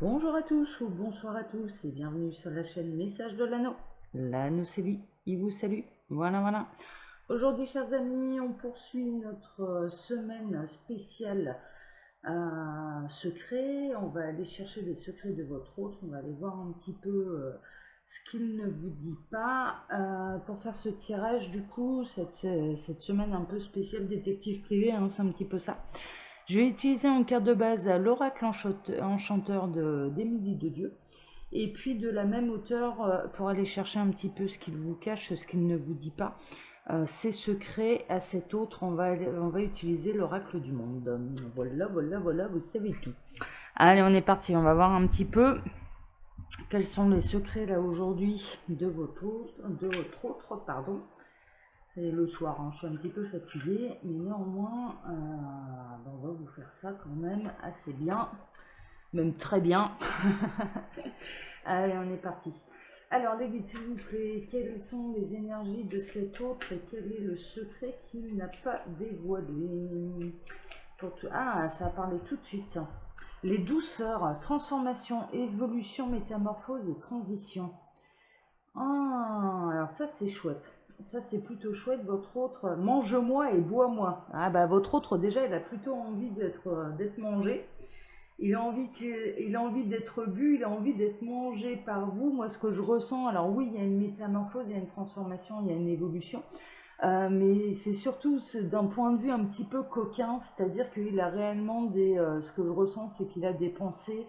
Bonjour à tous ou bonsoir à tous et bienvenue sur la chaîne Message de l'Anneau. L'Anneau c'est lui, il vous salue. Voilà, voilà. Aujourd'hui, chers amis, on poursuit notre semaine spéciale secret. On va aller chercher les secrets de votre autre. On va aller voir un petit peu ce qu'il ne vous dit pas. Pour faire ce tirage, du coup, cette semaine un peu spéciale détective privé, hein, c'est un petit peu ça. Je vais utiliser en carte de base l'oracle enchanteur d'Émilie de Dieu. Et puis de la même auteur, pour aller chercher un petit peu ce qu'il vous cache, ce qu'il ne vous dit pas, ses secrets à cet autre, on va utiliser l'oracle du monde. Voilà, voilà, voilà, vous savez tout. Allez, on est parti, on va voir un petit peu quels sont les secrets là aujourd'hui de votre autre, pardon. C'est le soir, hein, je suis un petit peu fatiguée, mais néanmoins, on va vous faire ça quand même assez bien, même très bien. Allez, on est parti. Alors, les guides, s'il vous plaît, quelles sont les énergies de cet autre et quel est le secret qu'il n'a pas dévoilé? Ah, ça a parlé tout de suite. Les douceurs, transformation, évolution, métamorphose et transition. Ah, alors ça, c'est chouette. Ça, c'est plutôt chouette. Votre autre, mange-moi et bois-moi. Ah, bah, votre autre, déjà, il a plutôt envie d'être mangé. Il a envie d'être bu, il a envie d'être mangé par vous. Moi, ce que je ressens, alors oui, il y a une métamorphose, il y a une transformation, il y a une évolution, mais c'est surtout d'un point de vue un petit peu coquin, c'est-à-dire qu'il a réellement ce que je ressens, c'est qu'il a des pensées,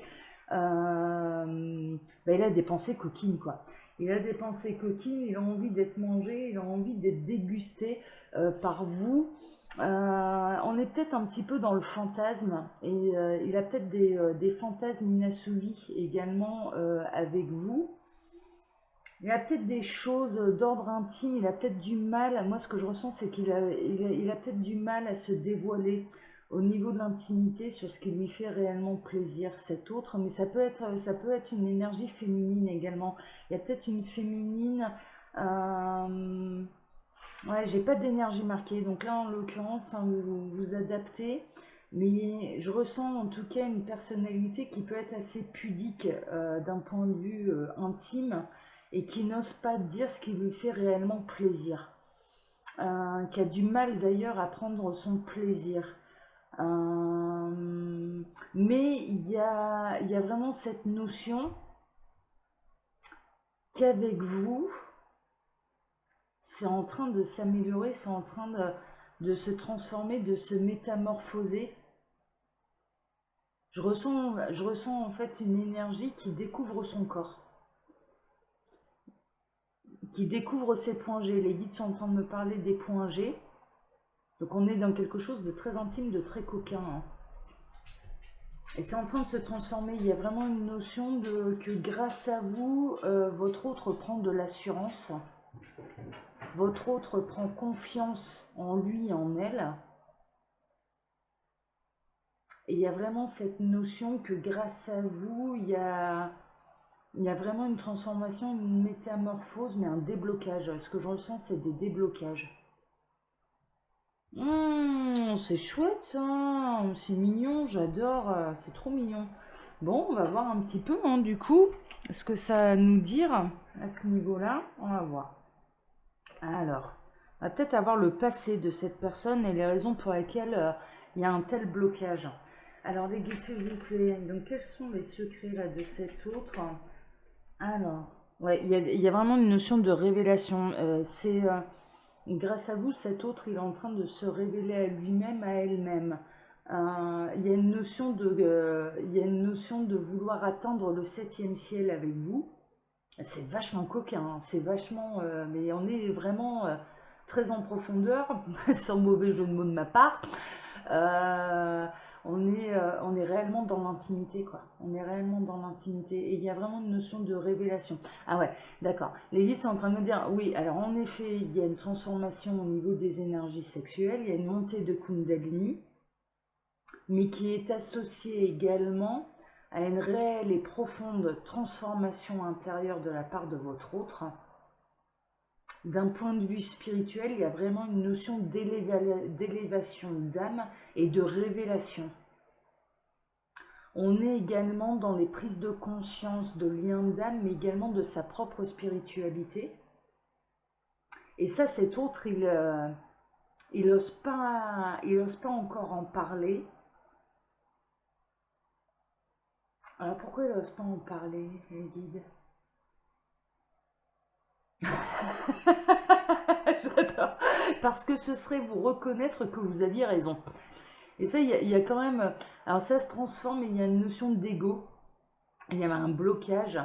il a des pensées coquines, quoi. Il a des pensées coquines, il a envie d'être mangé, il a envie d'être dégusté par vous. On est peut-être un petit peu dans le fantasme et il a peut-être des fantasmes inassouvis également avec vous. Il a peut-être des choses d'ordre intime, il a peut-être du mal, moi ce que je ressens c'est qu'il a peut-être du mal à se dévoiler au niveau de l'intimité sur ce qui lui fait réellement plaisir, cet autre, mais ça peut être une énergie féminine également. Il y a peut-être une féminine... Ouais, j'ai pas d'énergie marquée, donc là en l'occurrence, hein, vous vous adaptez, mais je ressens en tout cas une personnalité qui peut être assez pudique d'un point de vue intime et qui n'ose pas dire ce qui lui fait réellement plaisir, qui a du mal d'ailleurs à prendre son plaisir. Mais il y a vraiment cette notion qu'avec vous, c'est en train de s'améliorer, c'est en train de se transformer, de se métamorphoser. Je ressens en fait une énergie qui découvre son corps, qui découvre ses points G. Les guides sont en train de me parler des points G. Donc on est dans quelque chose de très intime, de très coquin, hein. Et c'est en train de se transformer. Il y a vraiment une notion que grâce à vous, votre autre prend de l'assurance. Votre autre prend confiance en lui, en elle. Et il y a vraiment cette notion que grâce à vous, il y a vraiment une transformation, une métamorphose, mais un déblocage. Ce que je ressens, c'est des déblocages. C'est chouette ça, c'est mignon, j'adore, c'est trop mignon. Bon, on va voir un petit peu, hein, du coup, ce que ça a à nous dire à ce niveau-là. On va voir. Alors, on va peut-être avoir le passé de cette personne et les raisons pour lesquelles il y a un tel blocage. Alors, les guides, s'il vous plaît, donc quels sont les secrets là de cet autre? Alors, ouais, il y a vraiment une notion de révélation. Grâce à vous, cet autre, il est en train de se révéler à lui-même, à elle-même. Il y a une notion de vouloir atteindre le septième ciel avec vous. C'est vachement coquin, hein, c'est vachement... mais on est vraiment très en profondeur, sans mauvais jeu de mots de ma part. Euh, on est réellement dans l'intimité, quoi. On est réellement dans l'intimité. Et il y a vraiment une notion de révélation. Ah ouais, d'accord. Les guides sont en train de me dire, oui, alors en effet, il y a une transformation au niveau des énergies sexuelles, il y a une montée de Kundalini, mais qui est associée également à une réelle et profonde transformation intérieure de la part de votre autre. D'un point de vue spirituel, il y a vraiment une notion d'élévation d'âme et de révélation. On est également dans les prises de conscience de lien d'âme, mais également de sa propre spiritualité. Et ça, cet autre, il n'ose pas encore en parler. Alors pourquoi il n'ose pas en parler, le guide? J'adore. Parce que ce serait vous reconnaître que vous aviez raison. Et ça, il y a quand même... Alors ça se transforme, il y a une notion d'ego. Il y a un blocage.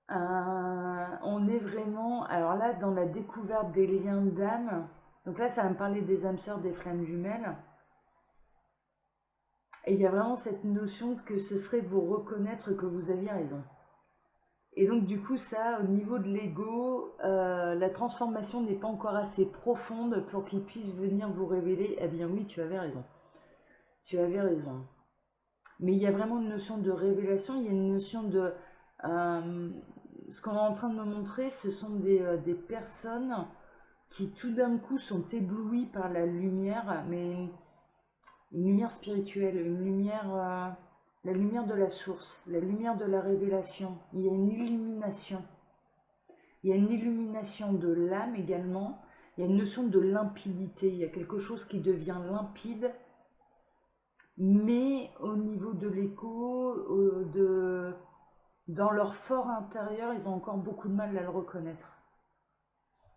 On est vraiment... Alors là, dans la découverte des liens d'âme... Donc là, ça va me parler des âmes sœurs, des flammes jumelles. Et il y a vraiment cette notion que ce serait vous reconnaître que vous aviez raison. Et donc du coup, ça, au niveau de l'ego, la transformation n'est pas encore assez profonde pour qu'il puisse venir vous révéler, eh bien oui, tu avais raison. Tu avais raison. Mais il y a vraiment une notion de révélation, il y a une notion de... ce qu'on est en train de me montrer, ce sont des personnes qui tout d'un coup sont éblouies par la lumière, mais une lumière spirituelle, une lumière... la lumière de la source, la lumière de la révélation. Il y a une illumination. Il y a une illumination de l'âme également. Il y a une notion de limpidité. Il y a quelque chose qui devient limpide. Mais au niveau de l'écho, dans leur fort intérieur, ils ont encore beaucoup de mal à le reconnaître.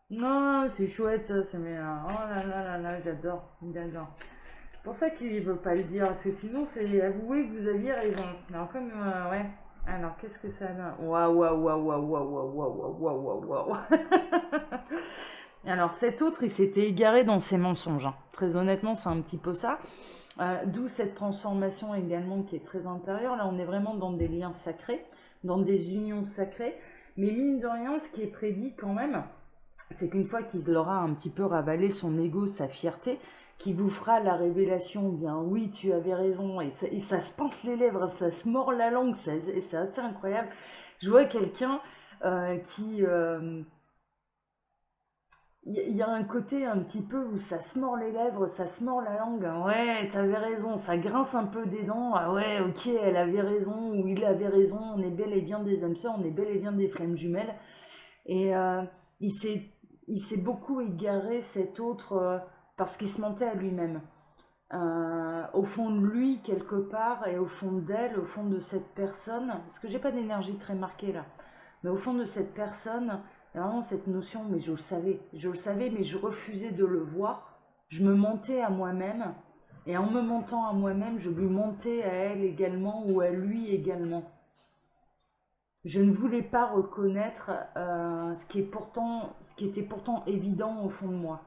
Non, c'est chouette ça. Oh là là là là, j'adore. J'adore. C'est pour ça qu'il ne veut pas le dire, parce que sinon c'est avouer que vous aviez raison. Alors comme, ouais, alors qu'est-ce que ça donne? Waouh, waouh, waouh, waouh, waouh, waouh, waouh, waouh, waouh, waouh. Alors cet autre, il s'était égaré dans ses mensonges. Très honnêtement, c'est un petit peu ça. D'où cette transformation également qui est très intérieure. Là, on est vraiment dans des liens sacrés, dans des unions sacrées. Mais mine de rien, ce qui est prédit quand même, c'est qu'une fois qu'il aura un petit peu ravalé son ego, sa fierté, qui vous fera la révélation, bien oui, tu avais raison, et ça se pince les lèvres, ça se mord la langue, c'est assez incroyable. Je vois quelqu'un qui... Il y a un côté un petit peu où ça se mord les lèvres, ça se mord la langue. Ouais, t'avais raison, ça grince un peu des dents. Ah ouais, ok, elle avait raison, ou il avait raison, on est bel et bien des âmes sœurs, on est bel et bien des flammes jumelles. Et il s'est il s'est beaucoup égaré cet autre parce qu'il se mentait à lui-même. Au fond de lui, quelque part, et au fond d'elle, au fond de cette personne, parce que j'ai pas d'énergie très marquée là, mais au fond de cette personne, il y a vraiment cette notion, mais je le savais, mais je refusais de le voir. Je me mentais à moi-même, et en me mentant à moi-même, je lui mentais à elle également, ou à lui également. Je ne voulais pas reconnaître ce qui était pourtant évident au fond de moi.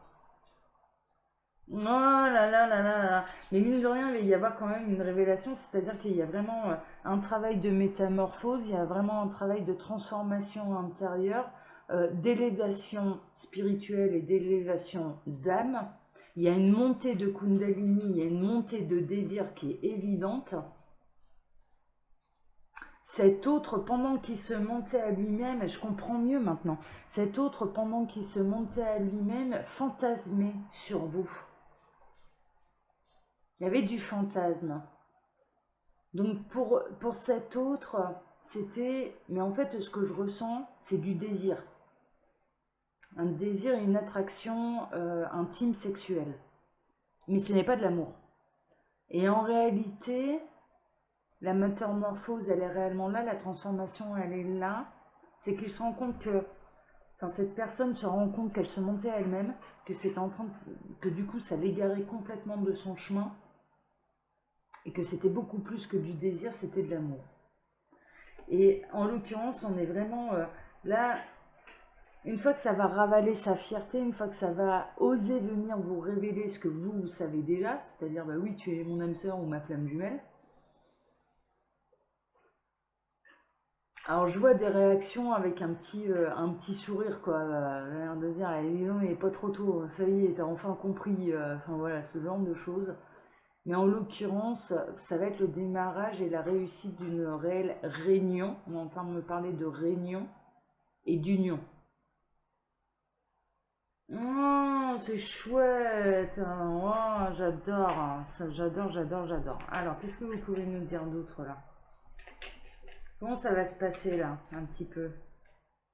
Oh là là là là là. Mais mine de rien, il va y avoir quand même une révélation, c'est-à-dire qu'il y a vraiment un travail de métamorphose, il y a vraiment un travail de transformation intérieure, d'élévation spirituelle et d'élévation d'âme. Il y a une montée de Kundalini, il y a une montée de désir qui est évidente. Cet autre, pendant qu'il se montait à lui-même, et je comprends mieux maintenant, cet autre, pendant qu'il se montait à lui-même, fantasmait sur vous. Il y avait du fantasme. Donc pour cet autre, c'était... Mais en fait, ce que je ressens, c'est du désir. Un désir et une attraction intime sexuelle. Mais ce n'est pas de l'amour. Et en réalité, la métamorphose, elle est réellement là, la transformation, elle est là. C'est qu'il se rend compte que... Enfin, cette personne se rend compte qu'elle se montait à elle-même, que c'était en train de... que du coup, ça l'égarait complètement de son chemin. Et que c'était beaucoup plus que du désir, c'était de l'amour. Et en l'occurrence, on est vraiment là, une fois que ça va ravaler sa fierté, une fois que ça va oser venir vous révéler ce que vous savez déjà, c'est-à-dire, bah oui, tu es mon âme sœur ou ma flamme jumelle. Alors je vois des réactions avec un petit sourire, quoi, l'air de dire, eh, dis donc, il n'est pas trop tôt, ça y est, t'as enfin compris, enfin voilà, ce genre de choses. Mais en l'occurrence, ça va être le démarrage et la réussite d'une réelle réunion. On entend me parler de réunion et d'union. Oh, c'est chouette. Oh, j'adore, hein. J'adore, j'adore, j'adore. Alors, qu'est-ce que vous pouvez nous dire d'autre là? Comment ça va se passer là, un petit peu?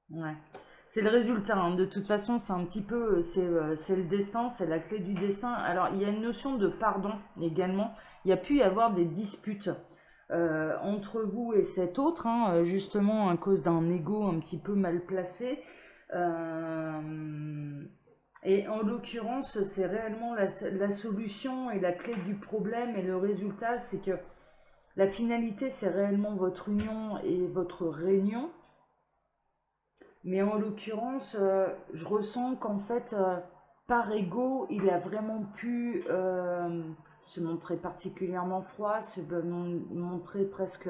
Ouais. C'est le résultat, hein. De toute façon, c'est un petit peu, c'est le destin, c'est la clé du destin. Alors, il y a une notion de pardon également. Il y a pu y avoir des disputes entre vous et cet autre, hein, justement à cause d'un ego un petit peu mal placé. Euh, et en l'occurrence, c'est réellement la solution et la clé du problème. Et le résultat, c'est que la finalité, c'est réellement votre union et votre réunion. Mais en l'occurrence, je ressens qu'en fait, par ego, il a vraiment pu se montrer particulièrement froid, montrer presque...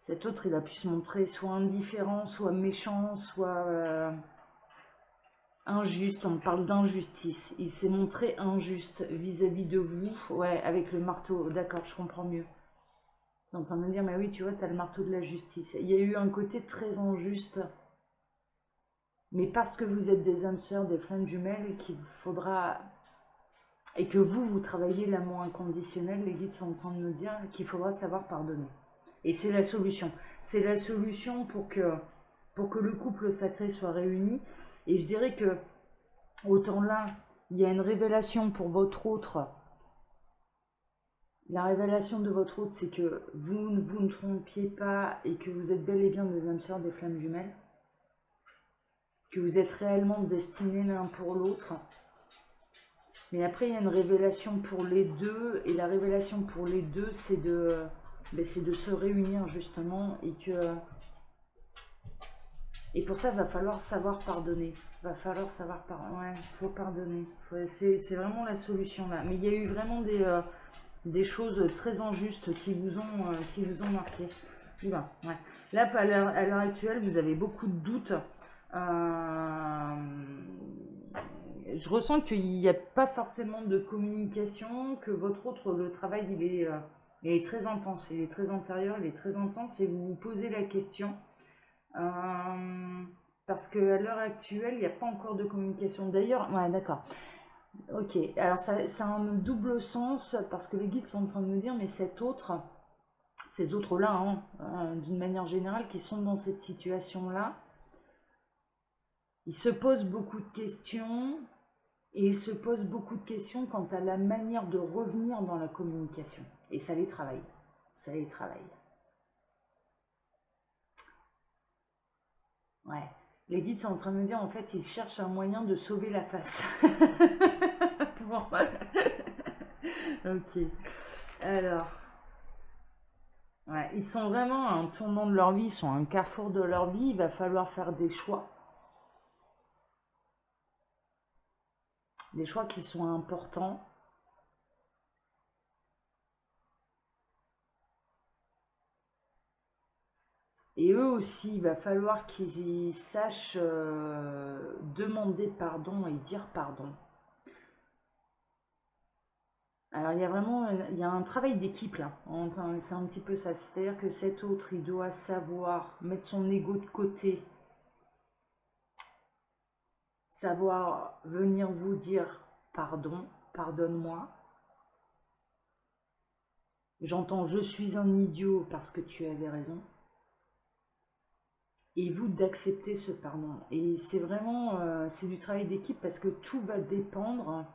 Cet autre, il a pu se montrer soit indifférent, soit méchant, soit injuste. On parle d'injustice. Il s'est montré injuste vis-à-vis de vous. Ouais, avec le marteau. D'accord, je comprends mieux. C'est en train de me dire, mais oui, tu vois, tu as le marteau de la justice. Il y a eu un côté très injuste. Mais parce que vous êtes des âmes sœurs, des flammes jumelles, qu'il faudra... Et que vous travaillez l'amour inconditionnel, les guides sont en train de nous dire qu'il faudra savoir pardonner. Et c'est la solution. C'est la solution pour que le couple sacré soit réuni. Et je dirais que, autant là, il y a une révélation pour votre autre. La révélation de votre autre, c'est que vous ne trompiez pas et que vous êtes bel et bien des âmes sœurs, des flammes jumelles. Que vous êtes réellement destinés l'un pour l'autre. Mais après, il y a une révélation pour les deux. Et la révélation pour les deux, c'est de se réunir justement. Et pour ça, il va falloir savoir pardonner. Il va falloir savoir pardonner. Ouais, il faut pardonner. C'est vraiment la solution là. Mais il y a eu vraiment des choses très injustes qui vous ont marqué. Oula, ouais. Là, à l'heure actuelle, vous avez beaucoup de doutes. Je ressens qu'il n'y a pas forcément de communication, que votre autre, le travail, il est très intense, il est très intérieur, il est très intense, et vous vous posez la question. Parce qu'à l'heure actuelle, il n'y a pas encore de communication. D'ailleurs, ouais, d'accord. Ok, alors ça a un double sens, parce que les guides sont en train de me dire, mais ces autres-là, hein, d'une manière générale, qui sont dans cette situation-là, ils se posent beaucoup de questions. Et ils se posent beaucoup de questions quant à la manière de revenir dans la communication. Et ça les travaille. Ça les travaille. Ouais. Les guides sont en train de me dire, en fait, ils cherchent un moyen de sauver la face. Bon. Ok. Alors. Ouais, ils sont vraiment à un tournant de leur vie, ils sont à un carrefour de leur vie. Il va falloir faire des choix. Des choix qui sont importants. Et eux aussi, il va falloir qu'ils sachent demander pardon et dire pardon. Alors il y a vraiment il y a un travail d'équipe là. C'est un petit peu ça. C'est-à-dire que cet autre, il doit savoir mettre son ego de côté, savoir venir vous dire pardon, pardonne-moi. J'entends je suis un idiot parce que tu avais raison. Et vous d'accepter ce pardon. Et c'est vraiment c'est du travail d'équipe parce que tout va dépendre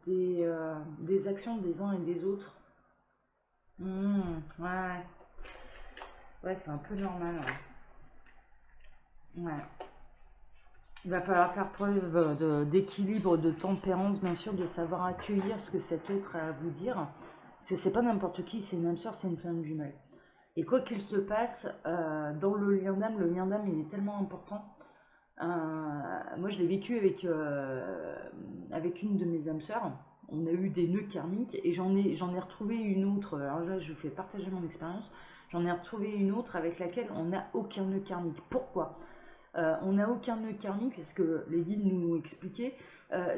des actions des uns et des autres. Ouais, ouais, c'est un peu normal. Ouais. Ouais. Il va falloir faire preuve d'équilibre, de tempérance, bien sûr, de savoir accueillir ce que cet autre a à vous dire. Parce que c'est pas n'importe qui, c'est une âme sœur, c'est une flamme jumelle. Et quoi qu'il se passe, dans le lien d'âme, il est tellement important. Moi, je l'ai vécu avec une de mes âmes sœurs. On a eu des nœuds karmiques et j'en ai retrouvé une autre. Alors là, je vous fais partager mon expérience. J'en ai retrouvé une autre avec laquelle on n'a aucun nœud karmique. Pourquoi on n'a aucun nœud karmique, parce que les guides nous l'ont expliqué.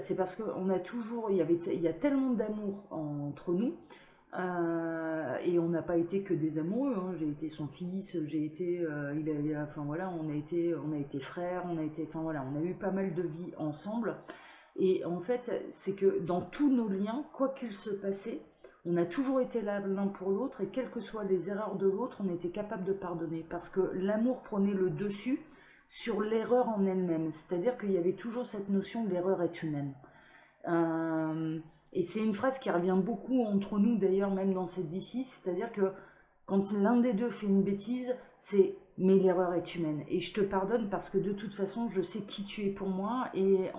C'est parce qu'on a toujours, il y a tellement d'amour entre nous Et on n'a pas été que des amoureux, hein. J'ai été son fils, j'ai été, enfin voilà, on a été frères, enfin voilà, on a eu pas mal de vies ensemble. Et en fait, c'est que dans tous nos liens, quoi qu'il se passait, on a toujours été là l'un pour l'autre, et quelles que soient les erreurs de l'autre, on était capable de pardonner, parce que l'amour prenait le dessus sur l'erreur en elle-même. C'est-à-dire qu'il y avait toujours cette notion de l'erreur est humaine. Euh, et c'est une phrase qui revient beaucoup entre nous, d'ailleurs, même dans cette vie-ci, c'est-à-dire que quand l'un des deux fait une bêtise, c'est mais l'erreur est humaine. Et je te pardonne parce que de toute façon, je sais qui tu es pour moi, et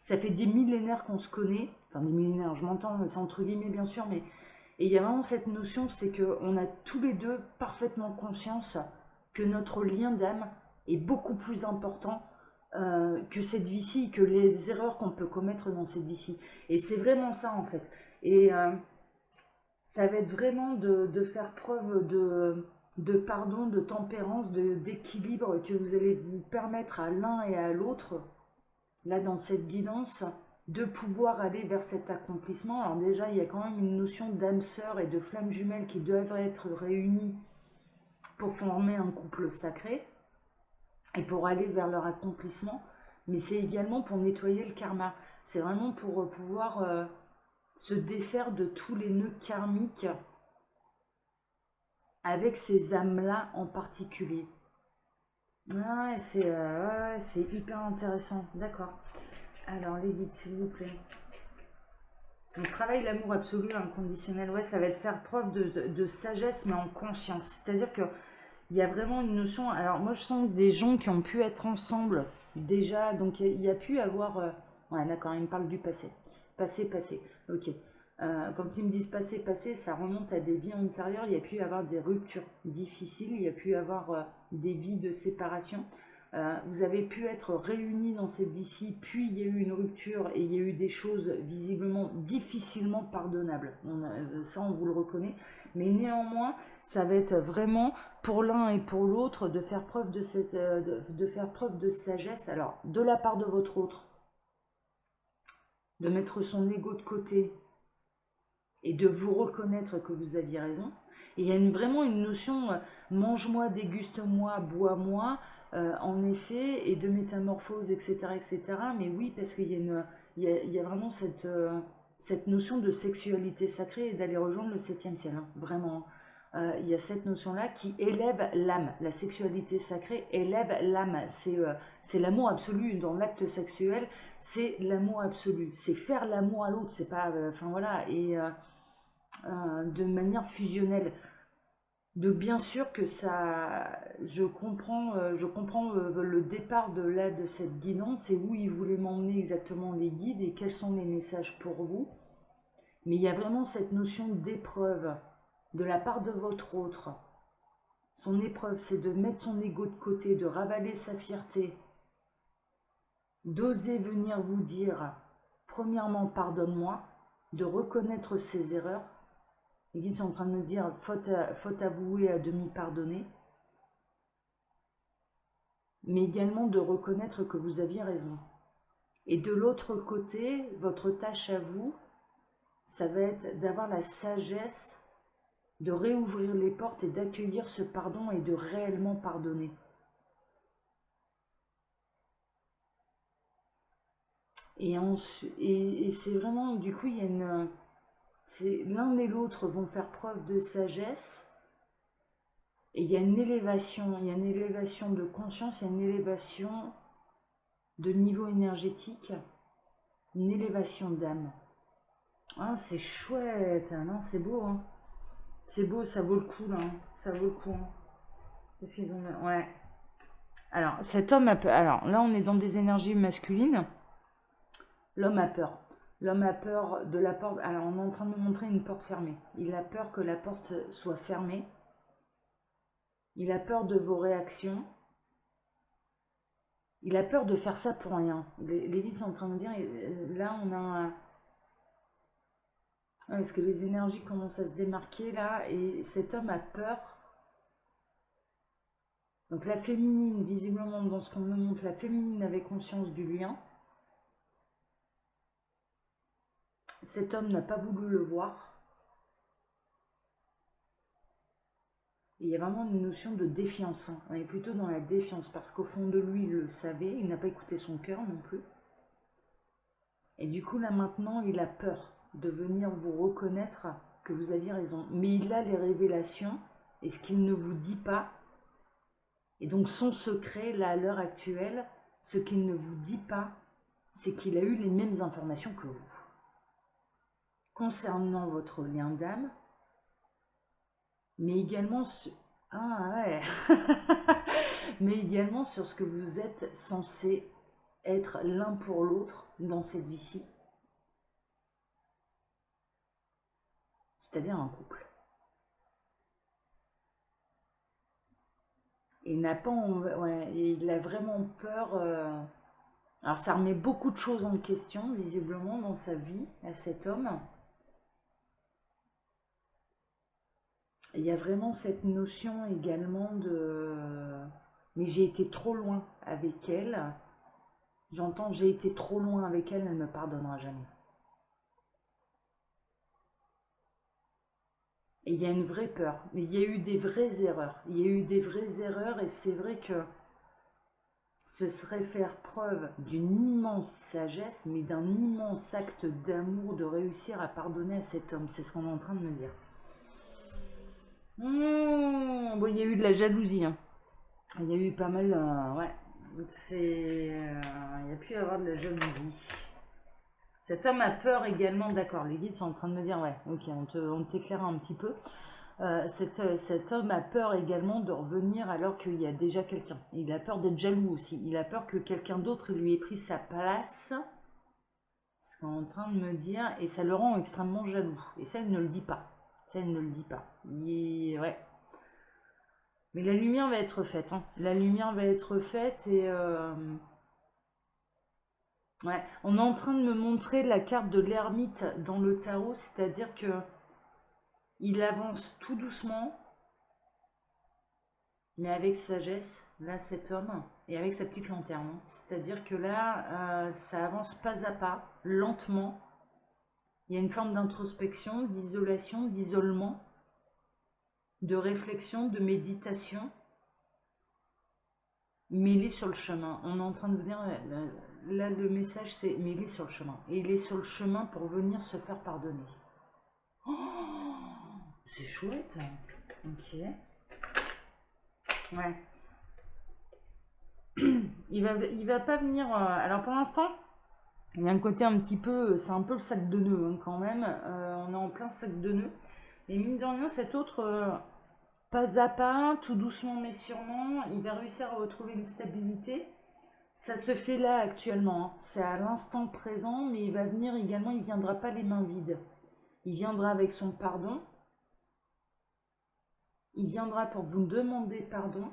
ça fait des millénaires qu'on se connaît, enfin des millénaires, je m'entends, c'est entre guillemets bien sûr, mais et il y a vraiment cette notion, c'est qu'on a tous les deux parfaitement conscience que notre lien d'âme est beaucoup plus important que cette vie-ci, que les erreurs qu'on peut commettre dans cette vie-ci. Et c'est vraiment ça en fait. Et ça va être vraiment de faire preuve de pardon, de tempérance, d'équilibre que vous allez vous permettre à l'un et à l'autre, là dans cette guidance, de pouvoir aller vers cet accomplissement. Alors déjà, il y a quand même une notion d'âme sœur et de flamme jumelle qui doivent être réunies pour former un couple sacré et pour aller vers leur accomplissement, mais c'est également pour nettoyer le karma. C'est vraiment pour pouvoir se défaire de tous les nœuds karmiques avec ces âmes-là en particulier. Ah, c'est hyper intéressant, d'accord. Alors, les guides, s'il vous plaît. On travaille l'amour absolu, inconditionnel. Ouais, ça va être faire preuve de sagesse, mais en conscience. C'est-à-dire que il y a vraiment une notion. Alors, moi, je sens des gens qui ont pu être ensemble déjà. Donc, il y a pu avoir. Ouais, d'accord, ils me parlent du passé. Passé, passé. Ok. Quand ils me disent passé, passé, ça remonte à des vies antérieures. Il y a pu y avoir des ruptures difficiles. Il y a pu y avoir des vies de séparation. Vous avez pu être réunis dans cette vie-ci, puis il y a eu une rupture et il y a eu des choses visiblement difficilement pardonnables. Ça, on vous le reconnaît. Mais néanmoins, ça va être vraiment pour l'un et pour l'autre de faire preuve de faire preuve de sagesse. Alors, de la part de votre autre, de mettre son ego de côté et de vous reconnaître que vous aviez raison. Et il y a vraiment une notion mange-moi, déguste-moi, bois-moi, en effet, et de métamorphose, etc., etc. Mais oui, parce qu'il y a vraiment cette notion de sexualité sacrée et d'aller rejoindre le 7e ciel, hein, vraiment. Il y a cette notion-là qui élève l'âme. La sexualité sacrée élève l'âme. C'est l'amour absolu dans l'acte sexuel. C'est l'amour absolu. C'est faire l'amour à l'autre. C'est pas, enfin voilà, et de manière fusionnelle. Donc bien sûr que ça, je comprends le départ de cette guidance et où ils voulaient m'emmener exactement les guides et quels sont les messages pour vous. Mais il y a vraiment cette notion d'épreuve de la part de votre autre. Son épreuve, c'est de mettre son ego de côté, de ravaler sa fierté, d'oser venir vous dire, premièrement, pardonne-moi, de reconnaître ses erreurs. Les guides sont en train de me dire, faute avouée, à demi pardonnée, mais également de reconnaître que vous aviez raison. Et de l'autre côté, votre tâche à vous, ça va être d'avoir la sagesse de réouvrir les portes et d'accueillir ce pardon et de réellement pardonner. Et c'est vraiment, du coup, il y a l'un et l'autre vont faire preuve de sagesse et il y a une élévation de conscience, il y a une élévation de niveau énergétique, une élévation d'âme. Ah, c'est chouette, hein, non, c'est beau, hein. C'est beau, ça vaut le coup, là, hein. Ça vaut le coup, hein. Qu'est-ce qu'ils ont... Ouais. Alors, cet homme a peur. Alors, là, on est dans des énergies masculines. L'homme a peur. L'homme a peur de la porte. Alors, on est en train de me montrer une porte fermée. Il a peur que la porte soit fermée. Il a peur de vos réactions. Il a peur de faire ça pour rien. Les guides sont en train de me dire, là, on a... Est-ce que les énergies commencent à se démarquer, là? Et cet homme a peur. Donc, la féminine, visiblement, dans ce qu'on me montre, la féminine avait conscience du lien. Cet homme n'a pas voulu le voir. y a vraiment une notion de défiance. Hein. On est plutôt dans la défiance parce qu'au fond de lui, il le savait, il n'a pas écouté son cœur non plus. Et du coup, là maintenant, il a peur de venir vous reconnaître que vous aviez raison. Mais il a les révélations et ce qu'il ne vous dit pas. Et donc son secret, là, à l'heure actuelle, ce qu'il ne vous dit pas, c'est qu'il a eu les mêmes informations que vous. Concernant votre lien d'âme, mais également sur... Ah ouais mais également sur ce que vous êtes censé être l'un pour l'autre dans cette vie-ci. C'est-à-dire un couple. Il n'a pas... Ouais, il a vraiment peur... Alors ça remet beaucoup de choses en question, visiblement, dans sa vie, à cet homme. Il y a vraiment cette notion également de... Mais j'ai été trop loin avec elle. J'entends, j'ai été trop loin avec elle, elle ne me pardonnera jamais. Et il y a une vraie peur. Mais il y a eu des vraies erreurs. Il y a eu des vraies erreurs et c'est vrai que ce serait faire preuve d'une immense sagesse, mais d'un immense acte d'amour de réussir à pardonner à cet homme. C'est ce qu'on est en train de me dire. Bon, il y a eu de la jalousie. Hein. Il y a eu pas mal... ouais. Il y a pu y avoir de la jalousie. Cet homme a peur également, d'accord, les guides sont en train de me dire, ouais, ok, on t'éclaire un petit peu. Cet homme a peur également de revenir alors qu'il y a déjà quelqu'un. Il a peur d'être jaloux aussi. Il a peur que quelqu'un d'autre lui ait pris sa place. C'est ce qu'on est en train de me dire. Et ça le rend extrêmement jaloux. Et ça, il ne le dit pas. Ça, il ne le dit pas. Ouais. Mais la lumière va être faite. Hein. La lumière va être faite et... Ouais, on est en train de me montrer la carte de l'ermite dans le tarot, c'est-à-dire que il avance tout doucement, mais avec sagesse, là cet homme, et avec sa petite lanterne. C'est-à-dire que là, ça avance pas à pas, lentement. Il y a une forme d'introspection, d'isolation, d'isolement, de réflexion, de méditation. Mais il est sur le chemin. On est en train de vous dire, là le message c'est, mais il est sur le chemin. Et il est sur le chemin pour venir se faire pardonner. Oh, c'est chouette. Ok. Ouais. Il va pas venir... alors pour l'instant, il y a un côté un petit peu... C'est un peu le sac de nœuds hein, quand même. On est en plein sac de nœuds. Et mine de rien, cet autre, pas à pas, tout doucement mais sûrement, il va réussir à retrouver une stabilité. Ça se fait là actuellement. Hein. C'est à l'instant présent, mais il va venir également, il ne viendra pas les mains vides. Il viendra avec son pardon. Il viendra pour vous demander pardon.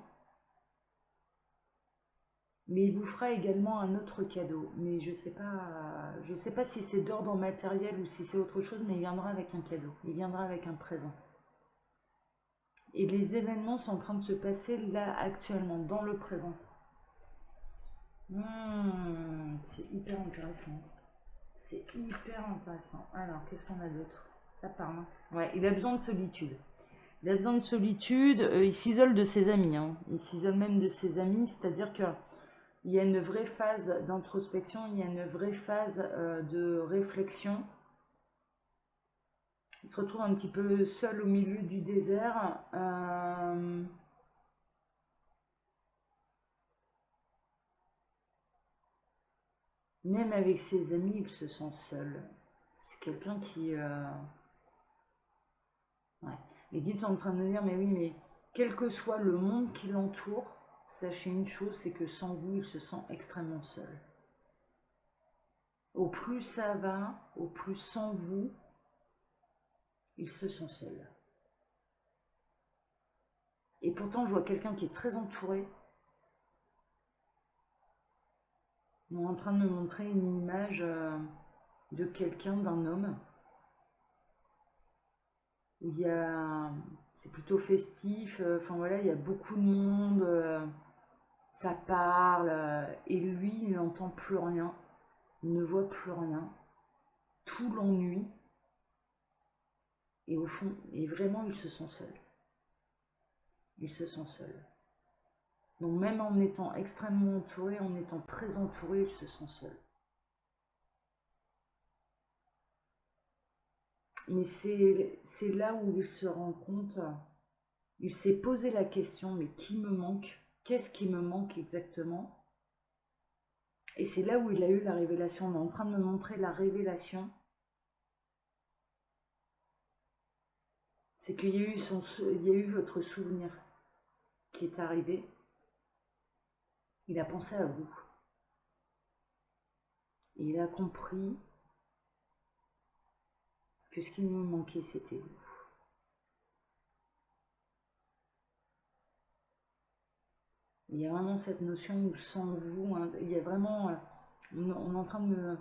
Mais il vous fera également un autre cadeau. Mais je sais pas si c'est d'ordre matériel ou si c'est autre chose, mais il viendra avec un cadeau. Il viendra avec un présent. Et les événements sont en train de se passer là actuellement, dans le présent. C'est hyper intéressant. C'est hyper intéressant. Alors, qu'est-ce qu'on a d'autre? Ça parle. Hein. Ouais, il a besoin de solitude. Il a besoin de solitude. Il s'isole de ses amis. Hein. Il s'isole même de ses amis, c'est-à-dire que il y a une vraie phase d'introspection, il y a une vraie phase de réflexion. Il se retrouve un petit peu seul au milieu du désert. Même avec ses amis, il se sent seul. C'est quelqu'un qui... Ouais. Les guides sont en train de me dire, mais oui, mais quel que soit le monde qui l'entoure, sachez une chose, c'est que sans vous, il se sent extrêmement seul. Au plus ça va, au plus sans vous, il se sent seul. Et pourtant, je vois quelqu'un qui est très entouré. On est en train de me montrer une image de quelqu'un, d'un homme. Où il y a... C'est plutôt festif. Enfin voilà, il y a beaucoup de monde. Ça parle. Et lui, il n'entend plus rien. Il ne voit plus rien. Tout l'ennuie. Et au fond, et vraiment, il se sent seul. Il se sent seul. Donc même en étant extrêmement entouré, en étant très entouré, il se sent seul. Mais c'est là où il se rend compte, il s'est posé la question, mais qui me manque? Qu'est-ce qui me manque exactement? Et c'est là où il a eu la révélation. On est en train de me montrer la révélation. C'est qu'il y a eu il y a eu votre souvenir qui est arrivé. Il a pensé à vous. Et il a compris que ce qui me manquait, c'était vous. Il y a vraiment cette notion où sans vous, hein, il y a vraiment, on est en train de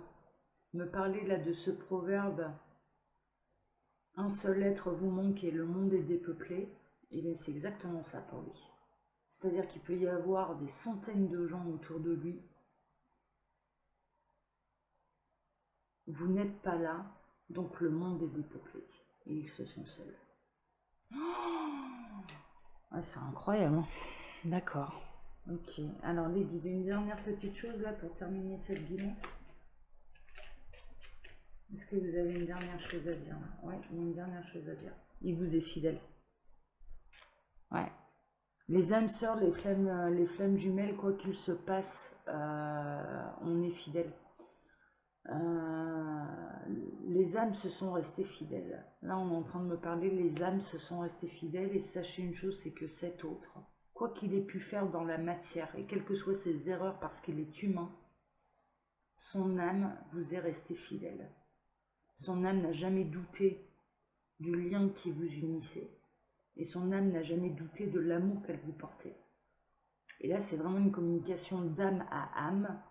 me parler là de ce proverbe, un seul être vous manque et le monde est dépeuplé. Et bien c'est exactement ça pour lui. C'est-à-dire qu'il peut y avoir des centaines de gens autour de lui. Vous n'êtes pas là, donc le monde est dépeuplé. Et il se sent seul. Oh, c'est incroyable. D'accord. Ok. Alors, Lady, une dernière petite chose là pour terminer cette guidance. Est-ce que vous avez une dernière chose à dire? Oui, il y a une dernière chose à dire. Il vous est fidèle. Ouais. Les âmes sœurs, les flammes jumelles, quoi qu'il se passe, on est fidèle. Les âmes se sont restées fidèles. Là, on est en train de me parler, les âmes se sont restées fidèles. Et sachez une chose, c'est que cet autre, quoi qu'il ait pu faire dans la matière, et quelles que soient ses erreurs parce qu'il est humain, son âme vous est restée fidèle. Son âme n'a jamais douté du lien qui vous unissait. Et son âme n'a jamais douté de l'amour qu'elle vous portait. Et là, c'est vraiment une communication d'âme à âme.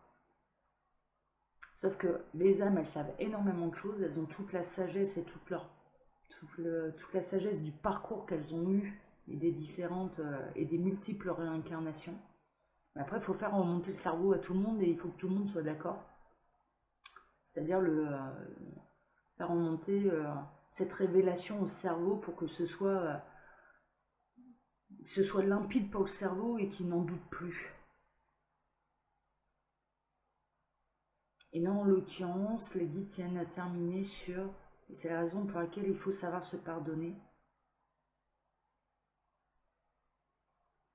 Sauf que les âmes, elles savent énormément de choses. Elles ont toute la sagesse et toute la sagesse du parcours qu'elles ont eu et des différentes et des multiples réincarnations. Mais après, il faut faire remonter le cerveau à tout le monde et il faut que tout le monde soit d'accord. C'est-à-dire faire remonter cette révélation au cerveau pour que ce soit limpide pour le cerveau et qu'il n'en doute plus. Et là, en l'occurrence, les guides tiennent à terminer sur, et c'est la raison pour laquelle il faut savoir se pardonner,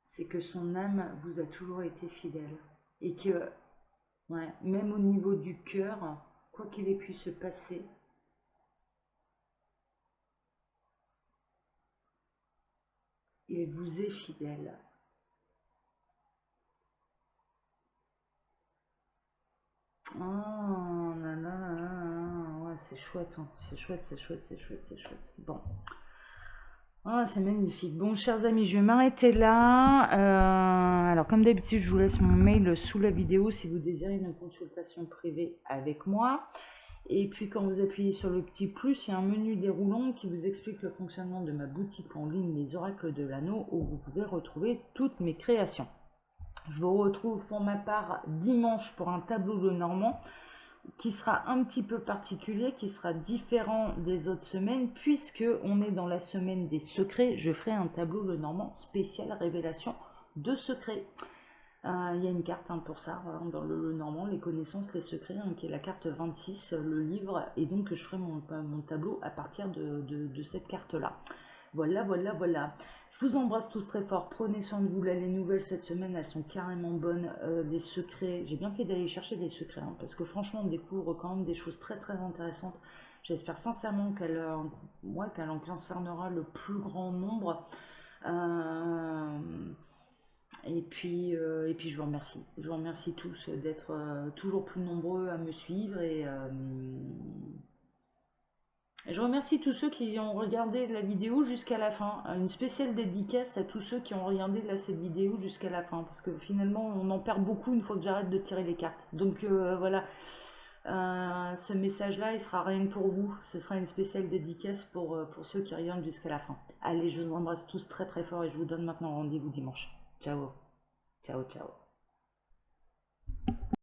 c'est que son âme vous a toujours été fidèle. Et que, ouais, même au niveau du cœur, quoi qu'il ait pu se passer, il vous est fidèle. Oh là là, ouais, c'est chouette, hein. C'est chouette, c'est chouette, c'est chouette, c'est chouette. Bon. Oh, c'est magnifique. Bon, chers amis, je vais m'arrêter là. Alors, comme d'habitude, je vous laisse mon mail sous la vidéo si vous désirez une consultation privée avec moi. Et puis, quand vous appuyez sur le petit plus, il y a un menu déroulant qui vous explique le fonctionnement de ma boutique en ligne, les oracles de l'anneau, où vous pouvez retrouver toutes mes créations. Je vous retrouve pour ma part dimanche pour un tableau de Normand qui sera un petit peu particulier, qui sera différent des autres semaines, puisque on est dans la semaine des secrets. Je ferai un tableau de Normand spécial révélation de secrets. Il y a une carte pour ça, dans le Normand, les connaissances, les secrets, qui est la carte 26, le livre, et donc je ferai mon tableau à partir de cette carte-là. Voilà, voilà, voilà. Je vous embrasse tous très fort. Prenez soin de vous. Là, les nouvelles cette semaine, elles sont carrément bonnes. Les secrets, j'ai bien fait d'aller chercher des secrets, parce que franchement, on découvre quand même des choses très, très intéressantes. J'espère sincèrement qu'elle en concernera le plus grand nombre. Et puis je vous remercie. Je vous remercie tous d'être toujours plus nombreux à me suivre et je remercie tous ceux qui ont regardé la vidéo jusqu'à la fin. Une spéciale dédicace à tous ceux qui ont regardé cette vidéo jusqu'à la fin. Parce que finalement, on en perd beaucoup une fois que j'arrête de tirer les cartes. Donc voilà, ce message-là, il sera rien que pour vous. Ce sera une spéciale dédicace pour ceux qui regardent jusqu'à la fin. Allez, je vous embrasse tous très très fort et je vous donne maintenant rendez-vous dimanche. Ciao, ciao, ciao.